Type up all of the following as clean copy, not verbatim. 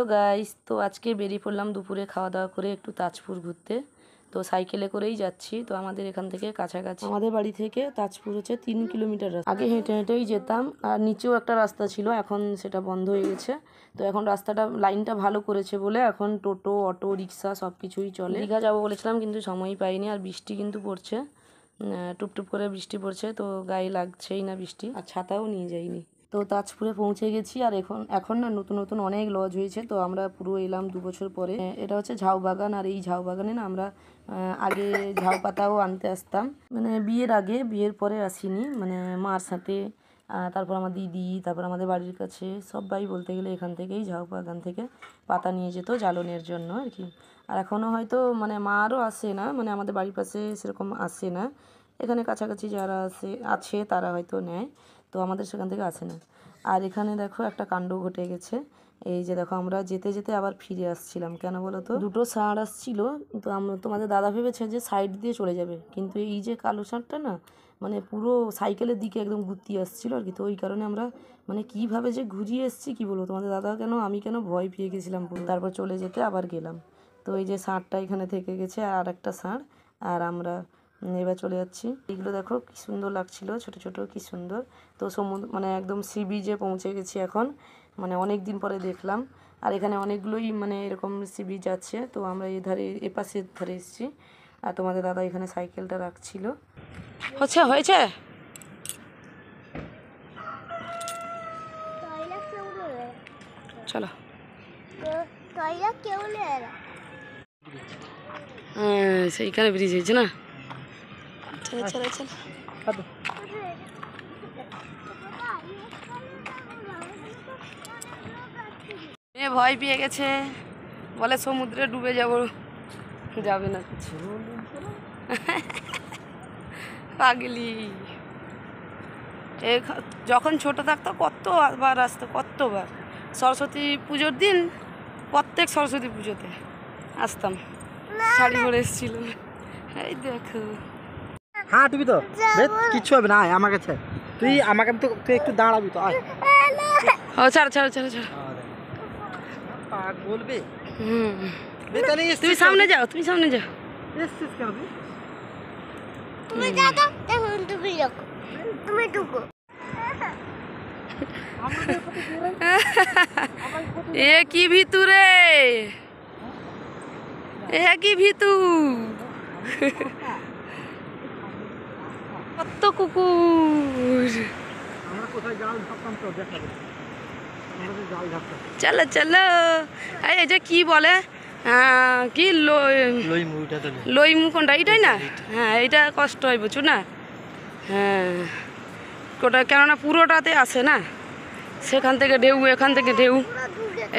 Hello guys, তো আজকে বেরিয়ে পড়লাম দুপুরে খাওয়া দাওয়া করে একটু তাজপুর ঘুরতে। তো সাইকেলে করেই যাচ্ছি। তো আমাদের এখান থেকে কাছাকাছি, আমাদের বাড়ি থেকে তাজপুর হচ্ছে 3 কিলোমিটার রাস্তা। আগে হেঁটে হেঁটেই যেতাম, আর নিচেও একটা রাস্তা ছিল, এখন সেটা বন্ধ হয়ে গেছে। তো এখন রাস্তাটা লাইনটা ভালো করেছে বলে এখন টোটো, অটো, রিক্সা সব কিছুই চলে। দীঘা যাবো বলেছিলাম কিন্তু সময়ই পাইনি, আর বৃষ্টি কিন্তু পড়ছে, টুপটুপ করে বৃষ্টি পড়ছে, তো গায়ে লাগছেই না বৃষ্টি, আর ছাতাও নিয়ে যাইনি। তো তাজপুরে পৌঁছে গেছি, আর এখন না নতুন নতুন অনেক লজ হয়েছে। তো আমরা পুরো এলাম 2 বছর পরে। এটা হচ্ছে ঝাউ বাগান, আর এই ঝাউ বাগানে না আমরা আগে ঝাউ পাতাও আনতে আসতাম, মানে বিয়ের আগে। বিয়ের পরে আসিনি, মানে মার সাথে, তারপর আমার দিদি, তারপর আমাদের বাড়ির কাছে সবাই বলতে গেলে এখান থেকেই ঝাউ বাগান থেকে পাতা নিয়ে যেত জ্বালনের জন্য আর কি। আর এখনও হয়তো মানে মারও আসে না, মানে আমাদের বাড়ির পাশে সেরকম আসে না, এখানে কাছাকাছি যারা আছে তারা হয়তো নেয়, তো আমাদের সেখান থেকে আসে না। আর এখানে দেখো একটা কাণ্ড ঘটে গেছে। এই যে দেখো, আমরা যেতে যেতে আবার ফিরে আসছিলাম। কেন বলো তো, দুটো ষাঁড় আসছিল, তো তোমাদের দাদা ভেবেছে যে সাইড দিয়ে চলে যাবে, কিন্তু এই যে কালো ষাঁড়টা না, মানে পুরো সাইকেলের দিকে একদম ঘুরতে আসছিল আর কি। তো ওই কারণে আমরা মানে কীভাবে যে ঘুরিয়ে এসেছি কী বলবো, তোমাদের দাদা কেন আমি কেন ভয় পেয়ে গেছিলাম পুরো। তারপর চলে যেতে আবার গেলাম। তো এই যে ষাঁড়টা এখানে থেকে গেছে, আর একটা ষাঁড়, আর আমরা এবার চলে যাচ্ছি। এগুলো দেখো কি সুন্দর লাগছিল, ছোট ছোট কি সুন্দর। তো সমুদ্র মানে একদম সি বিচে পৌঁছে গেছি এখন, মানে অনেক দিন পরে দেখলাম। আর এখানে অনেকগুলোই মানে এরকম সি বিচ আছে। তো আমরা এপাশের ধারে এসেছি, আর তোমাদের দাদা এখানে সাইকেলটা রাখছিল। হয়েছে চলো। হ্যাঁ, সেইখানে ব্রিজ হয়েছে না। চলো চলো চলো। ভয় পেয়ে গেছে, বলে সমুদ্রে ডুবে যাব, যাবে না কিছু। পাগলি, যখন ছোট থাকতো কতবার আসতো, কতবার সরস্বতী পুজোর দিন, প্রত্যেক সরস্বতী পুজোতে আসতাম, শাড়ি পরে এসেছিল। এই দেখো, হ্যাঁ টুবি তো কিচ্ছু হবে না, আমার কাছে তুই আমাকে তো তুই একটু দাঁড়াবি তো। ছাড়ো ছাড়ো ছাড়ো ছাড়ো, বলবে। তুমি সামনে যাও, তুমি সামনে যাও। এ কি ভিতরে, এ কি ভিতু, কত কুকুর। চলো চলো। এই যে কি বলে, কি লইমু কোনটা, এইটাই না? হ্যাঁ, এইটা কষ্ট হয় বুঝছো না। হ্যাঁ, ওটা কেননা পুরোটাতে আসে না, সেখান থেকে ঢেউ, এখান থেকে ঢেউ,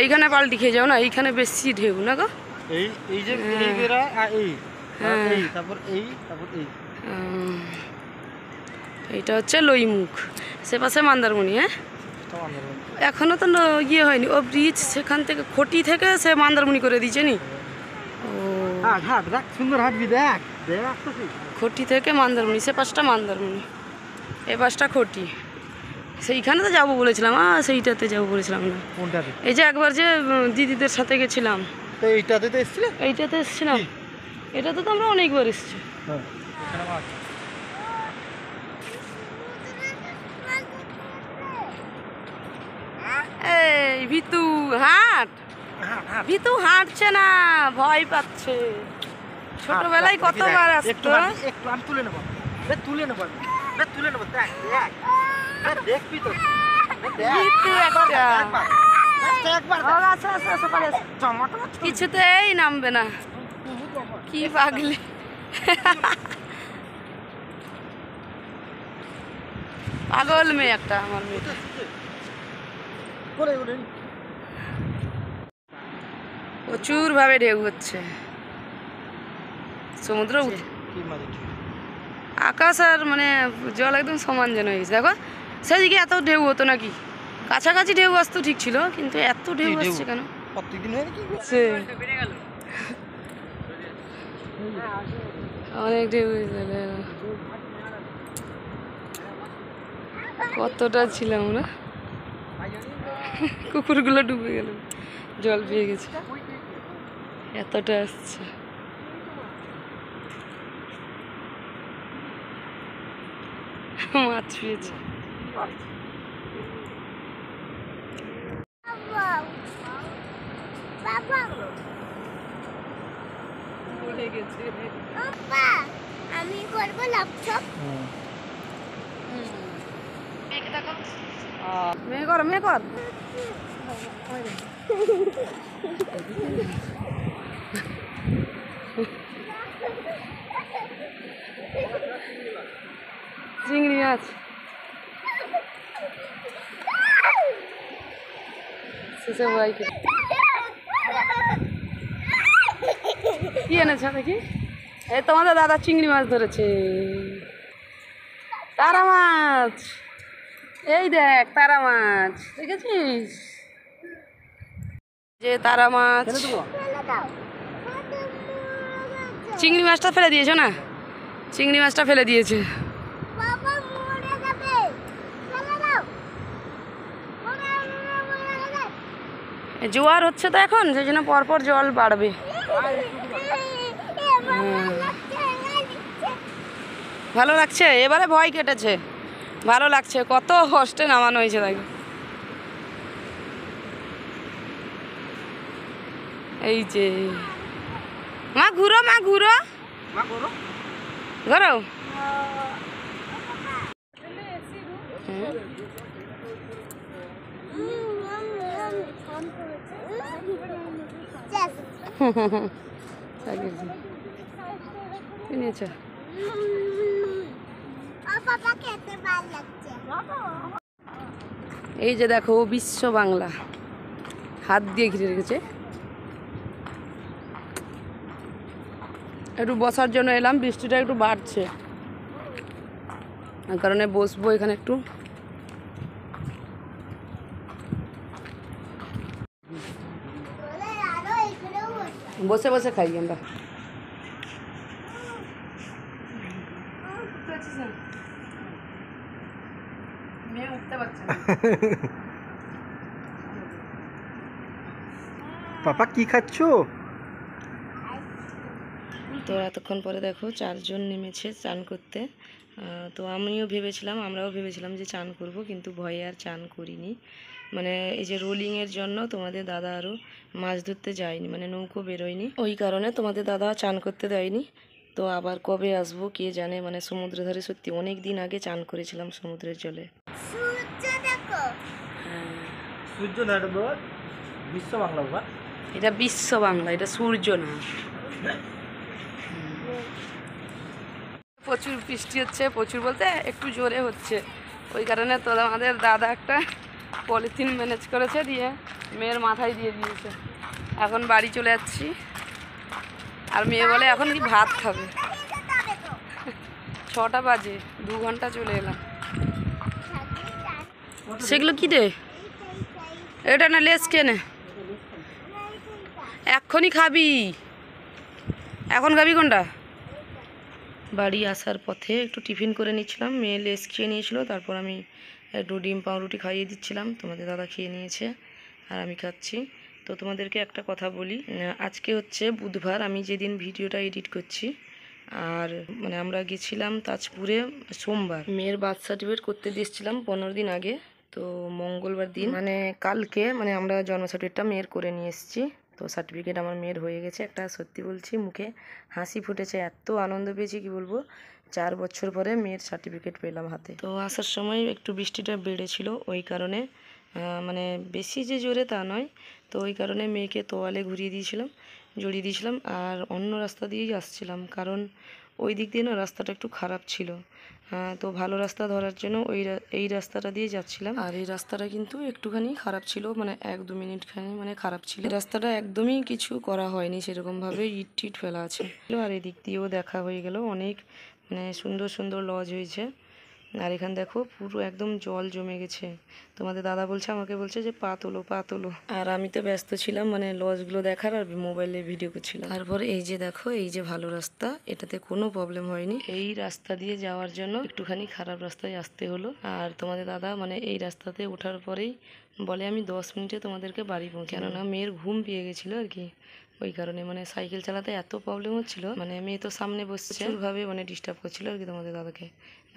এইখানে পাল্টি খেয়ে যাও না, এইখানে বেশি ঢেউ না গো। এইটা হচ্ছে লইমুখ, সে পাশে মন্দারমণি। হ্যাঁ, এখনো তো ইয়ে হয়নি, ও ব্রিজ সেখান থেকে খটি থেকে সে মন্দারমণি করে দিয়েছে নি। খটি থেকে মন্দারমণি, সে পাশটা মন্দারমণি, এ পাশটা খটি। সেইখানে তো যাবো বলেছিলাম, সেইটাতে যাবো বলেছিলাম না। এই যে একবার যে দিদিদের সাথে গেছিলাম, এইটাতে এসেছিলাম, এটাতে তো আমরা অনেকবার এসেছি। এই ভিতু হাঁট, ভিতু হাঁটছে না, ভয় পাচ্ছে। ছোটবেলায় কতবার আসতো। তুলে নেবো, তুলে নেবো, তুলে নেবো, দেখবি তো কিছুতেই নামবে না, কি পাগলি। পাগল মেয়ে একটা আমার মেয়েটা। প্রচুর ভাবে ঢেউ হচ্ছে সমুদ্র, আকাশ আর মানে জল একদম সমান যেন হয়েছে। দেখো সেদিকে এত ঢেউ হতো নাকি, কাছাকাছি ঢেউ আসতো ঠিক ছিল, কিন্তু এত ঢেউ আসছে কেন? অনেক ঢেউ হয়েছে, কতটা ছিলাম না, কুকুরগুলো ডুবে গেল। জল পেয়ে গেছে, এতটা আসছে। মাছ পেয়েছে। আমি করবো ল্যাপটপ। মেয়ে কর, মেয়ে কর। চিংড়ি মাছ শেষে ভাইকে কি এনেছে দেখি? এই তোমাদের দাদা চিংড়ি মাছ ধরেছে, তারা মাছ। এই দেখ তারা মাছ, দেখেছিস? যে তারা মাছ। চিংড়ি মাছটা ফেলে দিয়েছো না? চিংড়ি মাছটা ফেলে দিয়েছে। জোয়ার হচ্ছে তো এখন, সেই জন্য পরপর জল বাড়বে। ভালো লাগছে, এবারে ভয় কেটেছে, ভালো লাগছে। কত কষ্টে নামানো হয়েছে তাই। এই যে মা ঘুরো, মা ঘুরো, ঘুরো। নিয়েছে। এই যে দেখো বিশ্ব বাংলা হাত দিয়ে ঘিরে রেখেছে। একটু বসার জন্য এলাম, বৃষ্টিটা একটু বাড়ছে, তার কারণে বসবো এখানে একটু। বসে বসে খাই আমরা। পাপা কি খাচ্ছ? তো এতক্ষণ পরে দেখো 4 জন নেমেছে চান করতে। তো আমরাও ভেবেছিলাম যে চান করব, কিন্তু ভয়ে আর চান করিনি। মানে এই যে রোলিংয়ের জন্য তোমাদের দাদা আরও মাছ ধরতে যায়নি, মানে নৌকো বেরোয়নি, ওই কারণে তোমাদের দাদা চান করতে দেয়নি। তো আবার কবে আসবো কে জানে। মানে সমুদ্র ধারে সত্যি অনেক দিন আগে চান করেছিলাম সমুদ্রের জলে। সূর্য বিশ্ব বাংলা বাবা, এটা বিশ্ব বাংলা, এটা সূর্য না। প্রচুর বৃষ্টি হচ্ছে, প্রচুর বলতে একটু জোরে হচ্ছে, ওই কারণে তো আমাদের দাদা একটা পলিথিন ম্যানেজ করেছে, দিয়ে মেয়ের মাথায় দিয়ে দিয়েছে। এখন বাড়ি চলে যাচ্ছি, আর মেয়ে বলে এখন কি ভাত খাবে। 6টা বাজে, 2 ঘন্টা চলে এলাম। সেগুলো কি রে? এটা না লেস কেনে, এক্ষুনি খাবি, এখন খাবি কোনটা? বাড়ি আসার পথে একটু টিফিন করে নিচ্ছিলাম, মেয়ে লেস খেয়ে নিয়েছিল, তারপর আমি একটু ডিম পাউরুটি খাইয়ে দিচ্ছিলাম। তোমাদের দাদা খেয়ে নিয়েছে আর আমি খাচ্ছি। তো তোমাদেরকে একটা কথা বলি, আজকে হচ্ছে বুধবার, আমি যেদিন ভিডিওটা এডিট করছি, আর মানে আমরা গেছিলাম তাজপুরে সোমবার। মেয়ের বার্থ সার্টিফিকেট করতে দিয়েছিলাম 15 দিন আগে। তো মঙ্গলবার দিন মানে কালকে মানে আমরা জন্ম সার্টিফিকেটটা মেয়ের করে নিয়ে এসেছি। তো সার্টিফিকেট আমার মেয়ের হয়ে গেছে। একটা সত্যি বলছি মুখে হাসি ফুটেছে, এত আনন্দ পেয়েছি কি বলবো। 4 বছর পরে মেয়ের সার্টিফিকেট পেলাম হাতে। তো আসার সময় একটু বৃষ্টিটা বেড়েছিল, ওই কারণে মানে বেশি যে জোরে তা নয়, তো ওই কারণে মেয়েকে তোয়ালে জড়িয়ে দিয়েছিলাম আর অন্য রাস্তা দিয়েই আসছিলাম, কারণ ওই দিক দিয়ে না রাস্তাটা একটু খারাপ ছিল। তো ভালো রাস্তা ধরার জন্য এই রাস্তাটা দিয়ে যাচ্ছিলাম। আর এই রাস্তাটা কিন্তু একটুখানি খারাপ ছিল, মানে 1-2 মিনিট মানে খারাপ ছিল। রাস্তাটা একদমই কিছু করা হয়নি সেরকমভাবে, ইট টিট ফেলা আছে। আর এদিক দিয়েও দেখা হয়ে গেল, অনেক মানে সুন্দর সুন্দর লজ হয়েছে। আর এখানে দেখো পুরো একদম জল জমে গেছে। তোমাদের দাদা বলছে, আমাকে বলছে যে পা তোলো পা তোলো। আর আমি তো ব্যস্ত ছিলাম মানে লজগুলো দেখার আর মোবাইলে ভিডিও করছিলাম। তারপর এই যে দেখো, এই যে ভালো রাস্তা, এটাতে কোনো প্রবলেম হয়নি। এই রাস্তা দিয়ে যাওয়ার জন্য একটুখানি খারাপ রাস্তায় আসতে হলো। আর তোমাদের দাদা মানে এই রাস্তাতে ওঠার পরেই বলে আমি 10 মিনিটে তোমাদেরকে বাড়ি পৌঁছে, কেননা মেয়ের ঘুম পেয়ে গেছিলো আর কি। ওই কারণে মানে সাইকেল চালাতে এত প্রবলেম হচ্ছিল, মানে মেয়ে তো সামনে বসছে ভাবে মানে ডিস্টার্ব করছিল আর কি তোমাদের দাদাকে।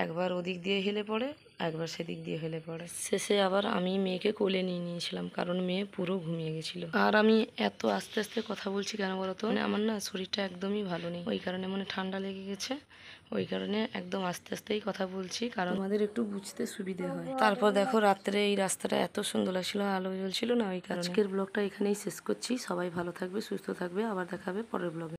একবার ওদিক দিয়ে হেলে পড়ে, একবার সেদিক দিয়ে হেলে পড়ে। শেষে আবার আমি মেয়েকে কোলে নিয়ে নিয়েছিলাম, কারণ মেয়ে পুরো ঘুমিয়ে গেছিল। আর আমি এত আস্তে আস্তে কথা বলছি কেন বলতো, মানে আমার না শরীরটা একদমই ভালো নেই, ওই কারণে মানে ঠান্ডা লেগে গেছে, ওই কারণে একদম আস্তে আস্তেই কথা বলছি, কারণ আমাদের একটু বুঝতে সুবিধে হয়। তারপর দেখো রাত্রে এই রাস্তাটা এত সুন্দর লাগছিল, আলো জ্বলছিল না, ওই কারণে। আজকের ব্লগটা এখানেই শেষ করছি। সবাই ভালো থাকবে, সুস্থ থাকবে, আবার দেখা হবে পরের ব্লগে।